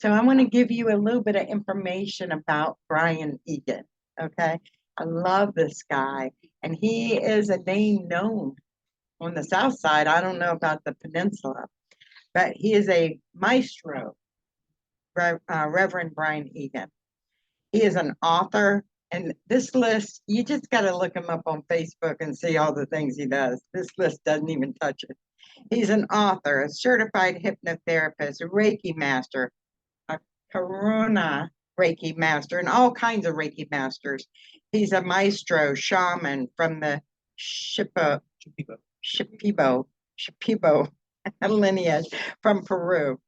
So I want to give you a little bit of information about Brien Egan, okay? I love this guy, and he is a name known on the South Side. I don't know about the peninsula, but he is a maestro, Reverend Brien Egan. He is an author, and this list, you just got to look him up on Facebook and see all the things he does. This list doesn't even touch it. He's an author, a certified hypnotherapist, a Reiki master, a karuna Reiki master, and all kinds of Reiki masters. He's a maestro shaman from the Shipibo lineage from Peru.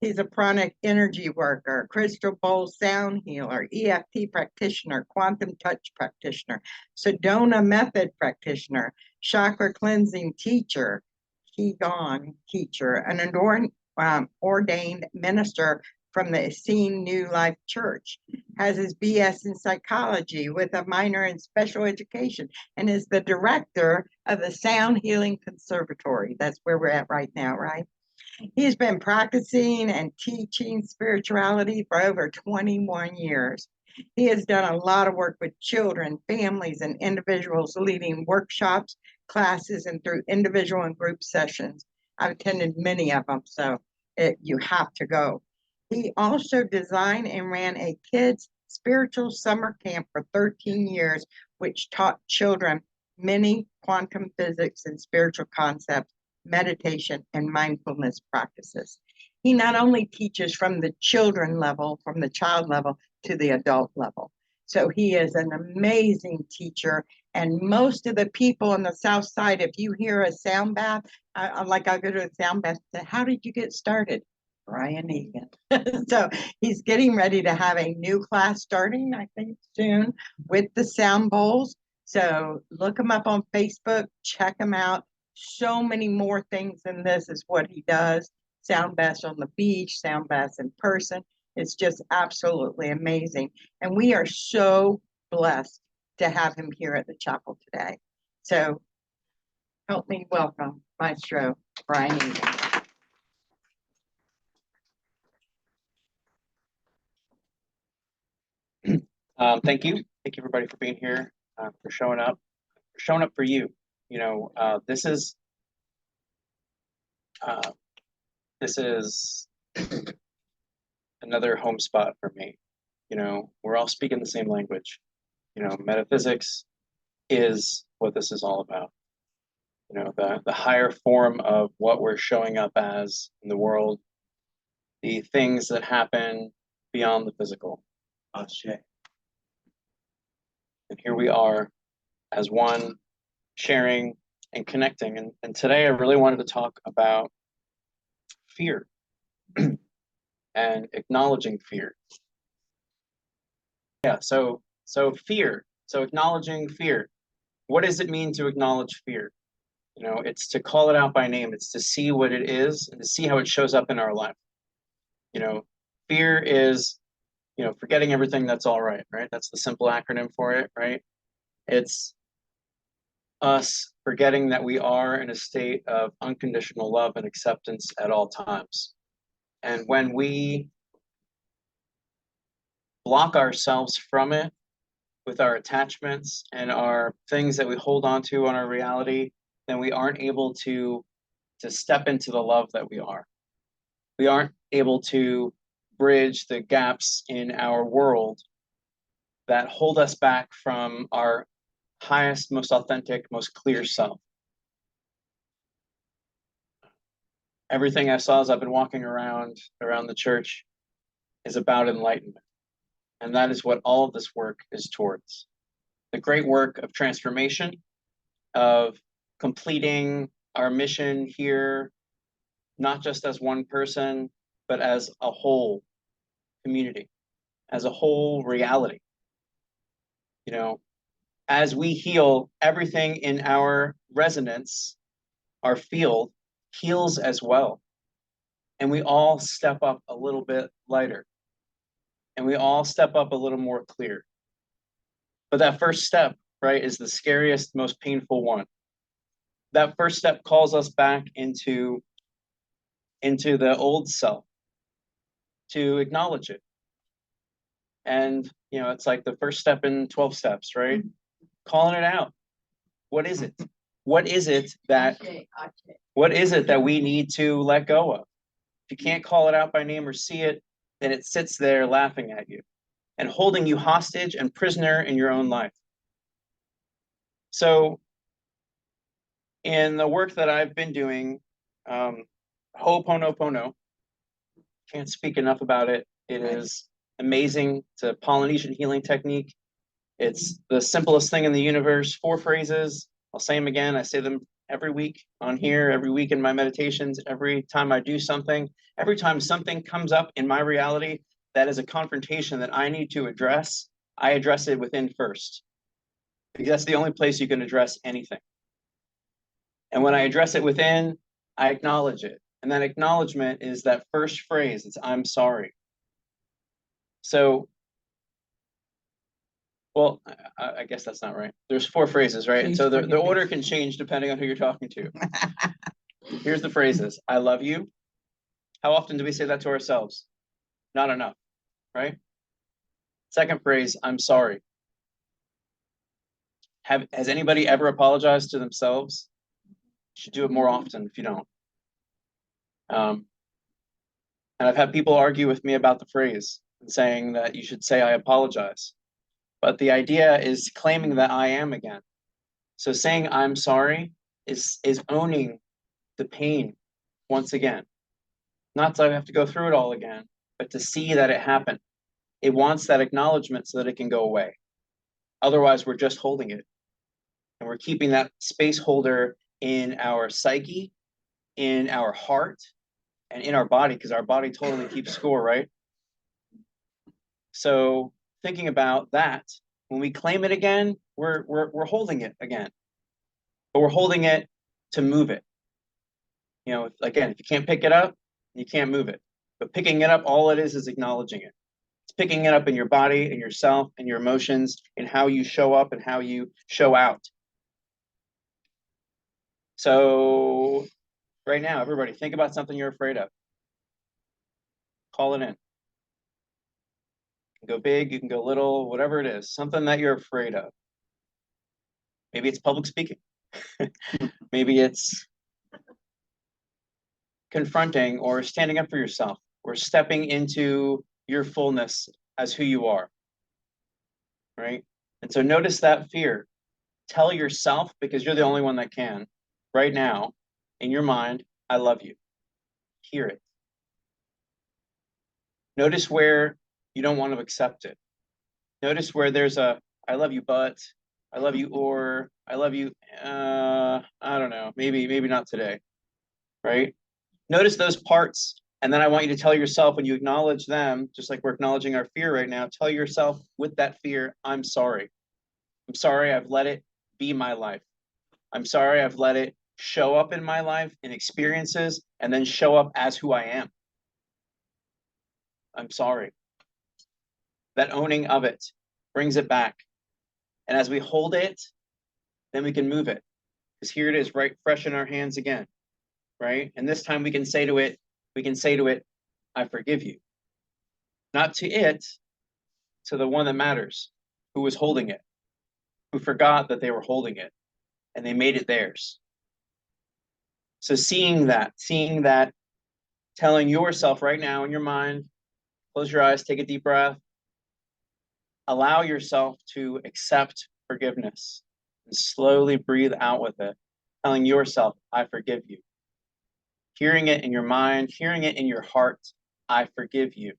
He's a pranic energy worker, crystal bowl sound healer, EFT practitioner, quantum touch practitioner, Sedona method practitioner, chakra cleansing teacher, Qigong teacher, an ordained minister from the Essene New Life Church, has his BS in psychology with a minor in special education, and is the director of the Sound Healing Conservatory. That's where we're at right now, right? He's been practicing and teaching spirituality for over 21 years. He has done a lot of work with children, families, and individuals, leading workshops, classes, and through individual and group sessions. I've attended many of them, so you have to go. He also designed and ran a kids' spiritual summer camp for 13 years, which taught children many quantum physics and spiritual concepts, meditation, and mindfulness practices. He not only teaches from the children level, from the child level to the adult level. So he is an amazing teacher. And most of the people on the South Side, if you hear a sound bath, I'll go to a sound bath, say, how did you get started? Brien Egan. So he's getting ready to have a new class starting, I think, soon with the sound bowls. So look him up on Facebook, check him out. So many more things than this is what he does. Sound baths on the beach, sound baths in person. It's just absolutely amazing. And we are so blessed to have him here at the chapel today. So help me welcome Maestro Brien Egan. Thank you. Thank you, everybody, for being here, for showing up for you. You know, this is another home spot for me. You know, we're all speaking the same language. You know, metaphysics is what this is all about. You know, the higher form of what we're showing up as in the world, the things that happen beyond the physical. And here we are as one, sharing and connecting. And today I really wanted to talk about fear and acknowledging fear. Yeah, so fear. So acknowledging fear. What does it mean to acknowledge fear? You know, it's to call it out by name. It's to see what it is and to see how it shows up in our life. You know, fear is, you know, forgetting everything that's all right, right? That's the simple acronym for it, right? It's us forgetting that we are in a state of unconditional love and acceptance at all times. And when we block ourselves from it with our attachments and our things that we hold on to on our reality, then we aren't able to step into the love that we are. We aren't able to bridge the gaps in our world that hold us back from our highest, most authentic, most clear self. Everything I saw as I've been walking around the church is about enlightenment. And that is what all of this work is towards. The great work of transformation, of completing our mission here, not just as one person, but as a whole community, as a whole reality. You know, as we heal, everything in our resonance, our field, heals as well. And we all step up a little bit lighter. And we all step up a little more clear. But that first step, right, is the scariest, most painful one. That first step calls us back into the old self. to acknowledge it. And, you know, it's like the first step in 12 steps, right? Calling it out. What is it? What is it that we need to let go of? If you can't call it out by name or see it, then it sits there laughing at you and holding you hostage and prisoner in your own life. So in the work that I've been doing, Ho'oponopono, can't speak enough about it. It is amazing. It's a Polynesian healing technique. It's the simplest thing in the universe. 4 phrases. I'll say them again. I say them every week on here, every week in my meditations, every time I do something, every time something comes up in my reality that is a confrontation that I need to address, I address it within first. Because that's the only place you can address anything. And when I address it within, I acknowledge it. And that acknowledgement is that first phrase. It's I'm sorry. So, well, I guess that's not right. There's 4 phrases, right? And so the order can change depending on who you're talking to. Here's the phrases. I love you. How often do we say that to ourselves? Not enough, right? Second phrase, I'm sorry. Has anybody ever apologized to themselves? You should do it more often if you don't. And I've had people argue with me about the phrase and saying that you should say, I apologize. But the idea is claiming that I am again. So saying I'm sorry is owning the pain once again. Not that I have to go through it all again, but to see that it happened. It wants that acknowledgement so that it can go away. Otherwise, we're just holding it. And we're keeping that space holder in our psyche, in our heart, and in our body, because our body totally keeps score, right? So thinking about that, when we claim it again, we're holding it again. But we're holding it to move it. You know, again, if you can't pick it up, you can't move it. But picking it up, all it is acknowledging it. It's picking it up in your body, in yourself, in your emotions, in how you show up and how you show out. So right now, everybody, think about something you're afraid of. Call it in. You can go big, you can go little, whatever it is, something that you're afraid of. Maybe it's public speaking. Maybe it's confronting or standing up for yourself or stepping into your fullness as who you are, right? And so notice that fear. Tell yourself, because you're the only one that can, right now, in your mind, I love you. Hear it. Notice where you don't want to accept it. Notice where there's a, I love you, but, I love you, or, I love you, I don't know, maybe not today, right? Notice those parts, and then I want you to tell yourself when you acknowledge them, just like we're acknowledging our fear right now, tell yourself with that fear, I'm sorry. I'm sorry I've let it be my life. I'm sorry I've let it show up in my life in experiences and then show up as who I am. I'm sorry. That owning of it brings it back. And as we hold it, then we can move it. Because here it is, right, fresh in our hands again, right? And this time we can say to it, I forgive you. Not to it, to the one that matters, who was holding it, who forgot that they were holding it, and they made it theirs. So seeing that, telling yourself right now in your mind, close your eyes, take a deep breath, allow yourself to accept forgiveness and slowly breathe out with it, telling yourself, I forgive you. Hearing it in your mind, hearing it in your heart, I forgive you.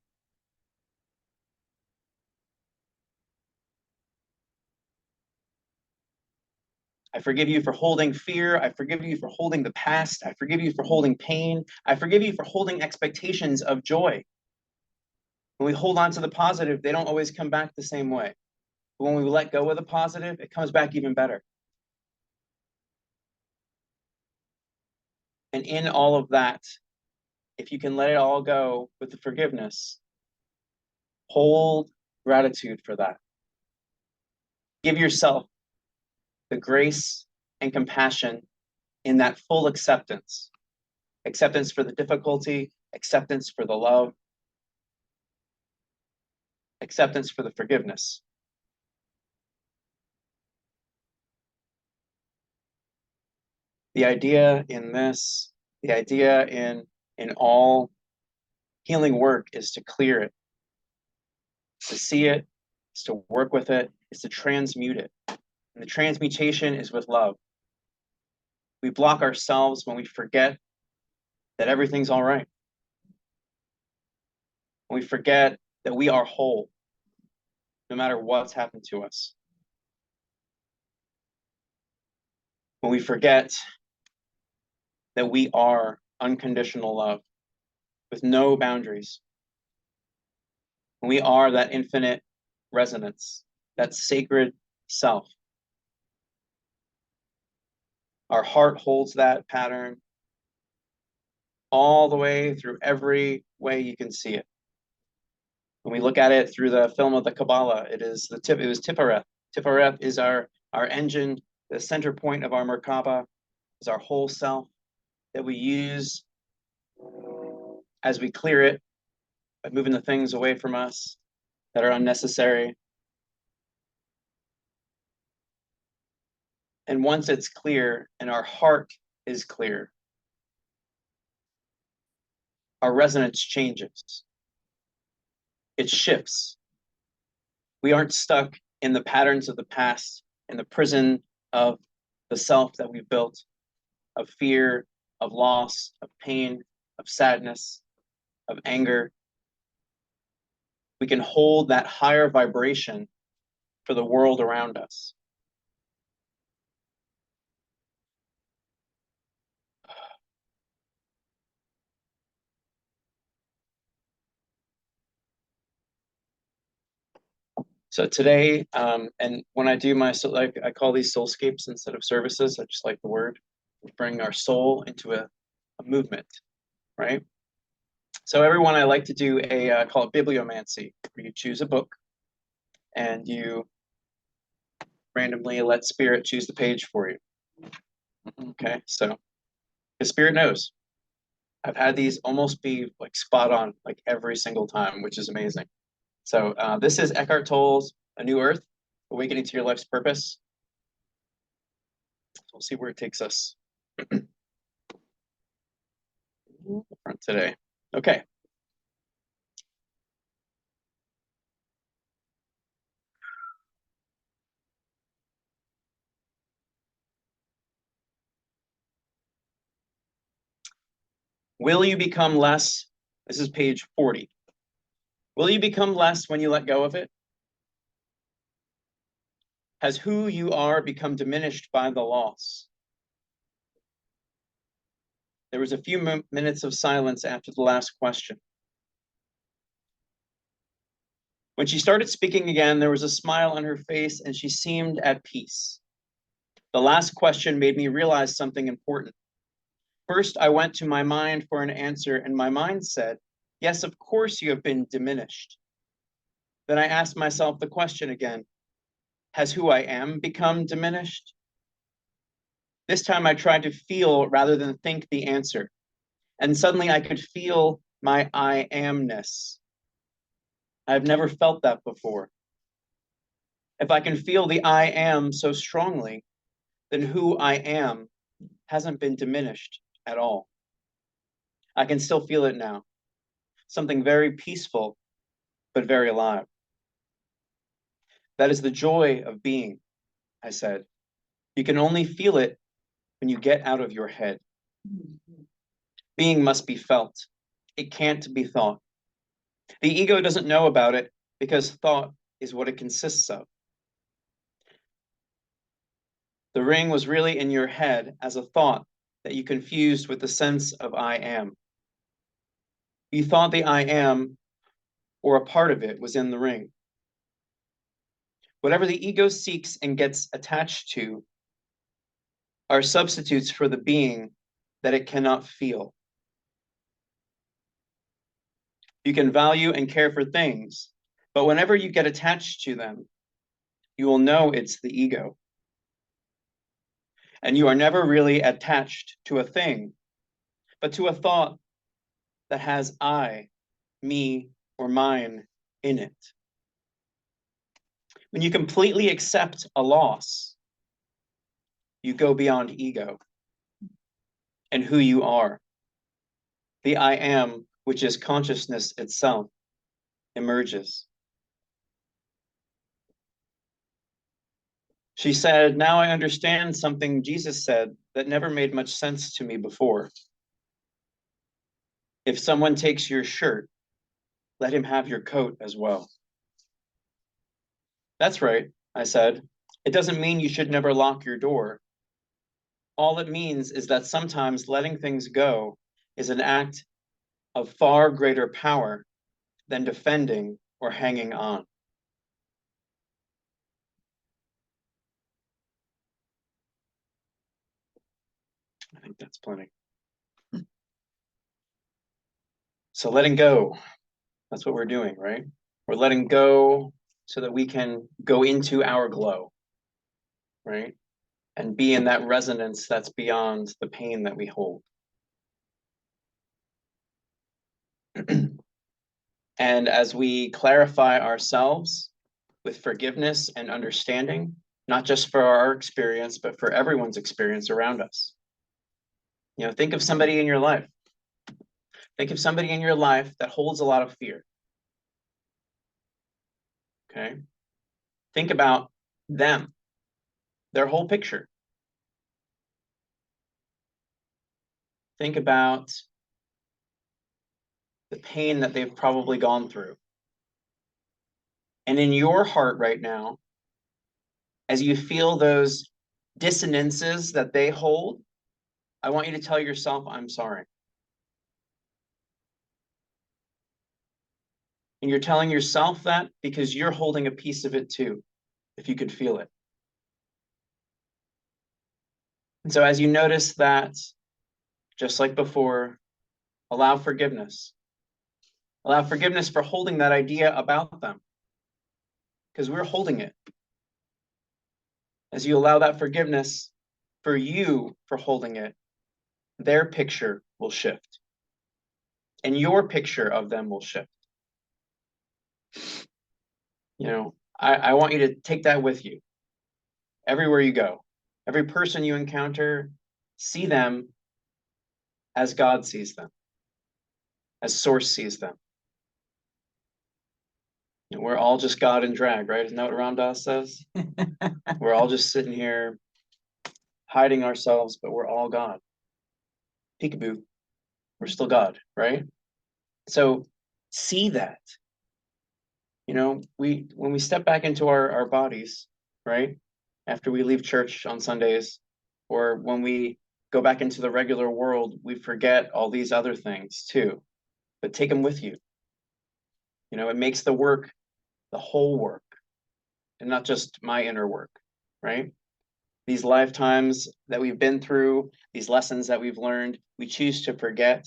I forgive you for holding fear. I forgive you for holding the past. I forgive you for holding pain. I forgive you for holding expectations of joy. When we hold on to the positive, they don't always come back the same way. But when we let go of the positive, it comes back even better. And in all of that, if you can let it all go with the forgiveness, hold gratitude for that. Give yourself the grace and compassion in that full acceptance. Acceptance for the difficulty, acceptance for the love. acceptance for the forgiveness. The idea in this, the idea in all healing work is to clear it, to see it, is to work with it, is to transmute it. And the transmutation is with love. We block ourselves when we forget that everything's all right. When we forget that we are whole, no matter what's happened to us. When we forget that we are unconditional love with no boundaries. When we are that infinite resonance, that sacred self. Our heart holds that pattern all the way through every way you can see it. When we look at it through the film of the Kabbalah, it was Tifereth. Tifereth is our engine, the center point of our Merkaba, is our whole self that we use as we clear it by moving the things away from us that are unnecessary. And once it's clear and our heart is clear, our resonance changes. It shifts. We aren't stuck in the patterns of the past, in the prison of the self that we've built, of fear, of loss, of pain, of sadness, of anger. We can hold that higher vibration for the world around us. So today, and when I do my, I call these soulscapes instead of services. I just like the word. We bring our soul into a movement, right? So everyone, I like to do a call it bibliomancy, where you choose a book and you randomly let spirit choose the page for you. Okay, so the spirit knows. I've had these almost be like spot on like every single time, which is amazing. So this is Eckhart Tolle's A New Earth, Awakening to Your Life's Purpose. We'll see where it takes us front today. Okay. Will you become less? This is page 40. Will you become less when you let go of it? Has who you are become diminished by the loss? There was a few minutes of silence after the last question. When she started speaking again, there was a smile on her face and she seemed at peace. The last question made me realize something important. First, I went to my mind for an answer, and my mind said, yes, of course you have been diminished. Then I asked myself the question again, has who I am become diminished? This time I tried to feel rather than think the answer, and suddenly I could feel my I amness. I've never felt that before. If I can feel the I am so strongly, then who I am hasn't been diminished at all. I can still feel it now. Something very peaceful, but very alive. That is the joy of being, I said. You can only feel it when you get out of your head. Being must be felt. It can't be thought. The ego doesn't know about it because thought is what it consists of. The ring was really in your head as a thought that you confused with the sense of I am. You thought the I am, or a part of it, was in the ring. Whatever the ego seeks and gets attached to are substitutes for the being that it cannot feel. You can value and care for things, but whenever you get attached to them, you will know it's the ego. And you are never really attached to a thing, but to a thought that has I, me, or mine in it. When you completely accept a loss, you go beyond ego and who you are. The I am, which is consciousness itself, emerges. She said, now I understand something Jesus said that never made much sense to me before. If someone takes your shirt, let him have your coat as well. That's right, I said. It doesn't mean you should never lock your door. All it means is that sometimes letting things go is an act of far greater power than defending or hanging on. I think that's plenty. So letting go, that's what we're doing, right? We're letting go so that we can go into our glow, right? And be in that resonance that's beyond the pain that we hold. And as we clarify ourselves with forgiveness and understanding, not just for our experience, but for everyone's experience around us. You know, think of somebody in your life. Think of somebody in your life that holds a lot of fear. Okay? Think about them, their whole picture. Think about the pain that they've probably gone through. And in your heart right now, as you feel those dissonances that they hold, I want you to tell yourself, I'm sorry. And you're telling yourself that because you're holding a piece of it too, if you could feel it. And so as you notice that, just like before, allow forgiveness. Allow forgiveness for holding that idea about them, because we're holding it. As you allow that forgiveness for you for holding it, their picture will shift. And your picture of them will shift. You know, I want you to take that with you. Everywhere you go, every person you encounter, see them as God sees them, as Source sees them. And we're all just God in drag, right? Isn't that what Ram Dass says? We're all just sitting here hiding ourselves, but we're all God. Peekaboo, we're still God, right? So see that. You know, when we step back into our bodies, right? After we leave church on Sundays, or when we go back into the regular world, we forget all these other things too. But take them with you. You know, it makes the work the whole work, and not just my inner work, right? These lifetimes that we've been through, these lessons that we've learned, we choose to forget.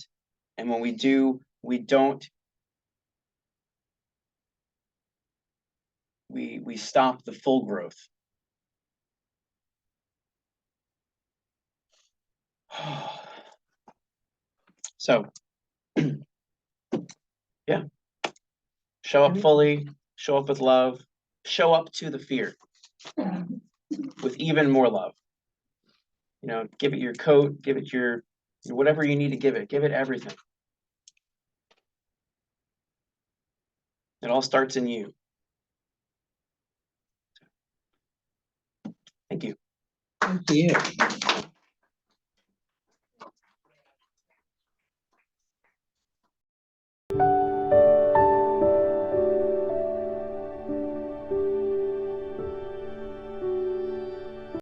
And when we do, we stop the full growth. So, yeah, show up fully, show up with love, show up to the fear with even more love. You know, give it your coat, give it your whatever you need to give it everything. It all starts in you. Thank you. Thank you.